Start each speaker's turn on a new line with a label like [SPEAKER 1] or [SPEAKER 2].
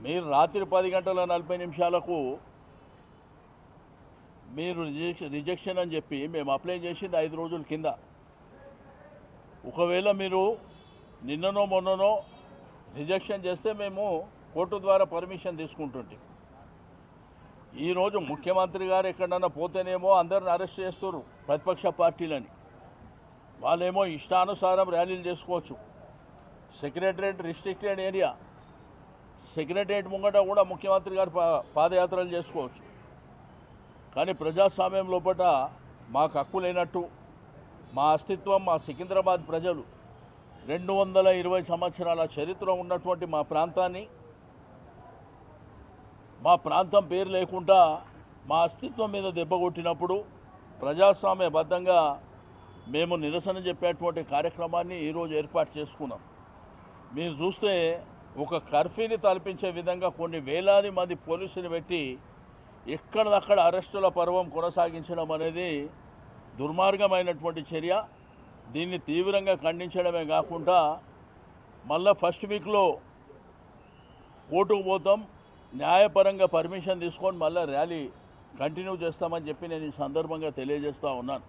[SPEAKER 1] మీరు రాత్రి 10 గంటల 40 నిమిషాలకు మీరు రిజెక్షన్ అని చెప్పి మేము అప్లై చేసింది 5 రోజుల కింద. ఒకవేళ మీరు నిన్ననో మొన్ననో రిజెక్షన్ చేస్తే మేము కోర్టు ద్వారా పర్మిషన్ తీసుకుంటుంటాం. ఈరోజు ముఖ్యమంత్రి గారు ఎక్కడన్నా పోతేనేమో అందరిని అరెస్ట్ చేస్తున్నారు ప్రతిపక్ష పార్టీలని. వాళ్ళేమో ఇష్టానుసారం ర్యాలీలు చేసుకోవచ్చు. సెక్రటరేట్ రిస్ట్రిక్టెడ్ ఏరియా, సెక్రటరేట్ ముంగట కూడా ముఖ్యమంత్రి గారు పాదయాత్రలు చేసుకోవచ్చు. కానీ ప్రజాస్వామ్యం లోపల మాకు హక్కు లేనట్టు మా అస్తిత్వం, మా సికింద్రాబాద్ ప్రజలు 220 సంవత్సరాల చరిత్ర ఉన్నటువంటి మా ప్రాంతాన్ని, మా ప్రాంతం పేరు లేకుండా మా అస్తిత్వం మీద దెబ్బ కొట్టినప్పుడు ప్రజాస్వామ్యబద్ధంగా మేము నిరసన చెప్పేటువంటి కార్యక్రమాన్ని ఈరోజు ఏర్పాటు చేసుకున్నాం. మీరు చూస్తే ఒక కర్ఫ్యూని తలపించే విధంగా కొన్ని వేలాది మంది పోలీసులు పెట్టి ఎక్కడదక్కడ అరెస్టుల పర్వం కొనసాగించడం అనేది దుర్మార్గమైనటువంటి చర్య. దీన్ని తీవ్రంగా ఖండించడమే కాకుండా మళ్ళీ ఫస్ట్ వీక్లో కోర్టుకు పోతాం, న్యాయపరంగా పర్మిషన్ తీసుకొని మళ్ళీ ర్యాలీ కంటిన్యూ చేస్తామని చెప్పి నేను ఈ సందర్భంగా తెలియజేస్తూ ఉన్నాను.